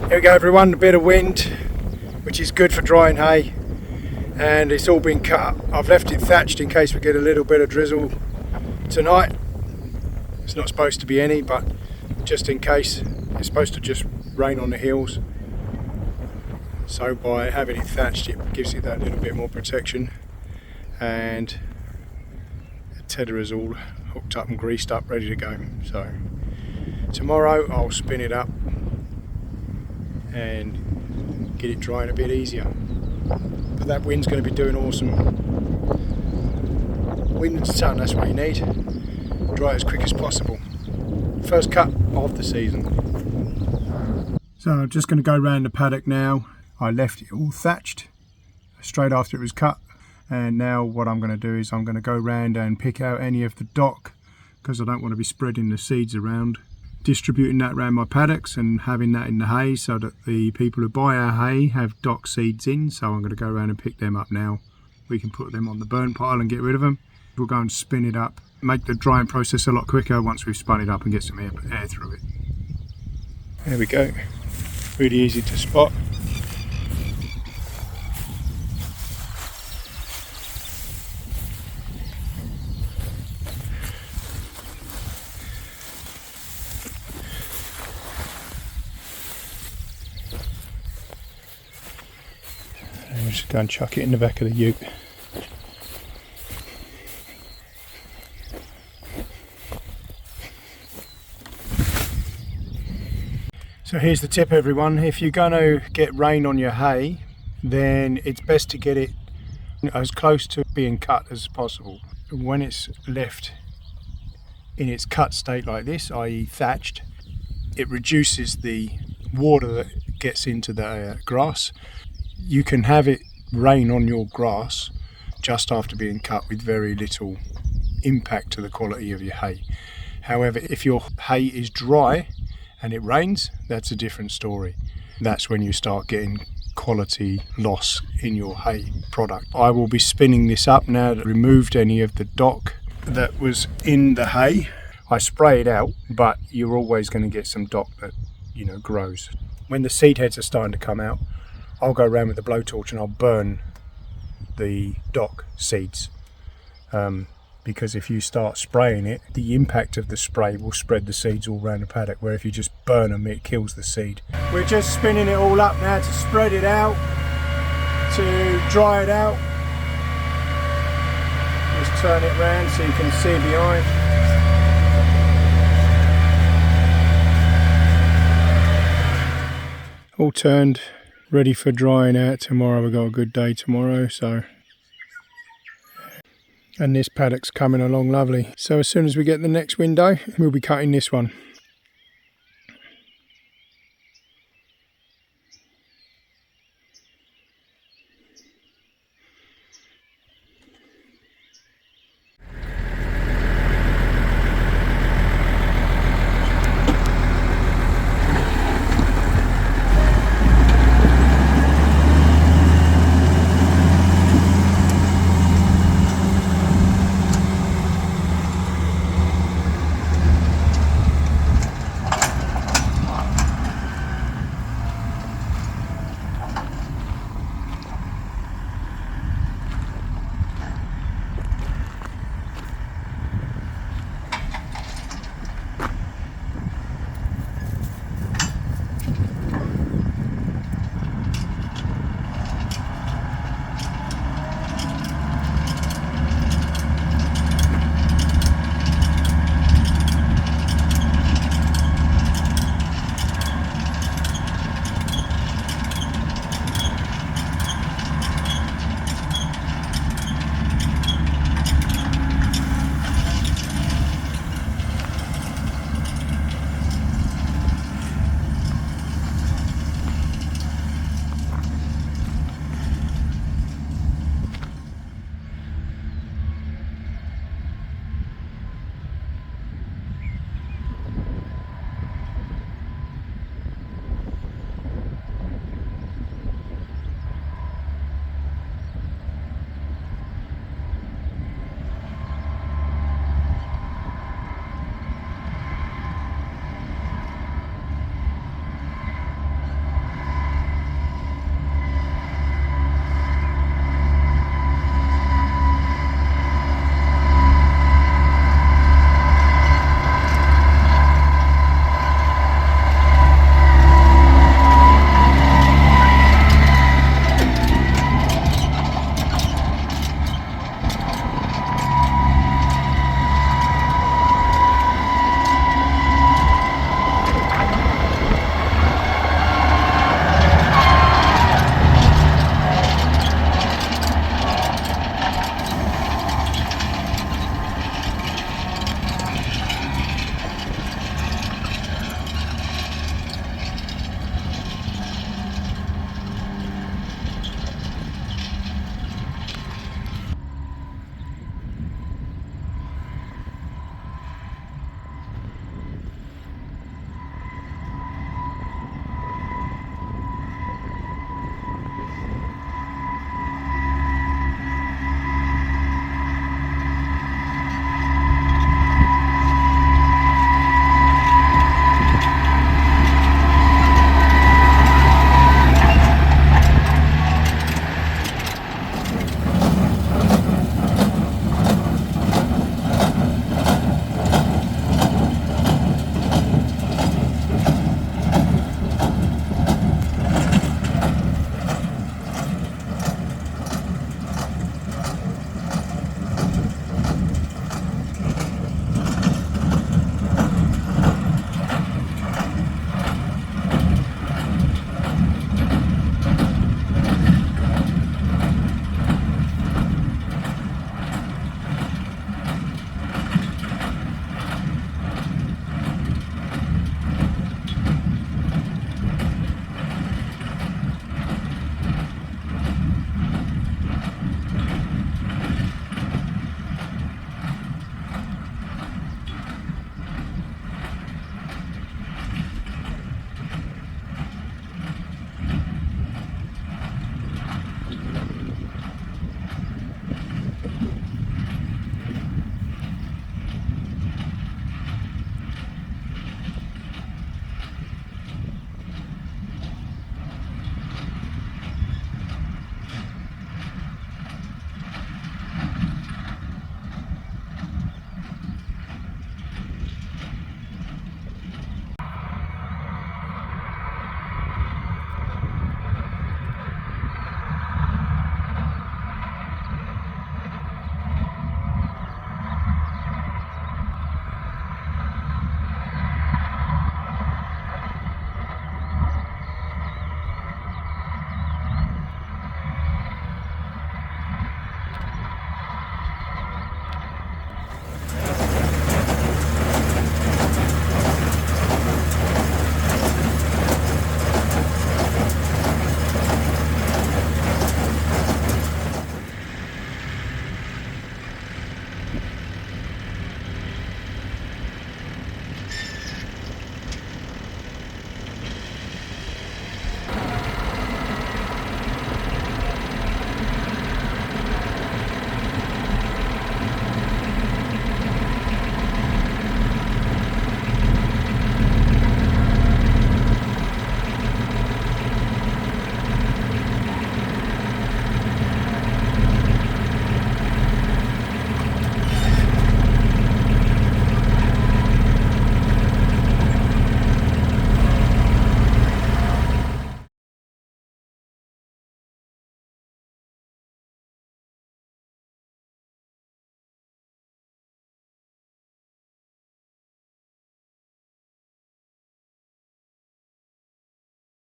Here we go everyone, a bit of wind, which is good for drying hay, and it's all been cut. I've left it thatched in case we get a little bit of drizzle tonight. It's not supposed to be any, but just in case, it's supposed to just rain on the hills. So by having it thatched, it gives you that little bit more protection. And the tether is all hooked up and greased up, ready to go. So tomorrow I'll spin it up and get it drying a bit easier. But that wind's going to be doing awesome. Wind and sun, that's what you need. Dry as quick as possible. First cut of the season. So I'm just going to go around the paddock now. I left it all thatched straight after it was cut, and now what I'm going to do is I'm going to go around and pick out any of the dock, because I don't want to be spreading the seeds around. Distributing that around my paddocks and having that in the hay so that the people who buy our hay have dock seeds in. So I'm going to go around and pick them up now. We can put them on the burn pile and get rid of them. We'll go and spin it up, make the drying process a lot quicker once we've spun it up and get some air through it. There we go, really easy to spot. We'll just go and chuck it in the back of the ute. So here's the tip everyone, if you're going to get rain on your hay, then it's best to get it as close to being cut as possible. When it's left in its cut state like this, i.e. thatched, it reduces the water that gets into the grass. You can have it rain on your grass just after being cut with very little impact to the quality of your hay. However, if your hay is dry and it rains, that's a different story. That's when you start getting quality loss in your hay product. I will be spinning this up now that I removed any of the dock that was in the hay. I spray it out, but you're always going to get some dock that, grows. When the seed heads are starting to come out, I'll go around with the blowtorch and I'll burn the dock seeds, because if you start spraying it, the impact of the spray will spread the seeds all around the paddock, where if you just burn them, it kills the seed. We're just spinning it all up now to spread it out, to dry it out. Just turn it round so you can see behind. All turned, ready for drying out tomorrow. We've got a good day tomorrow, so. And this paddock's coming along lovely. So as soon as we get the next window, we'll be cutting this one.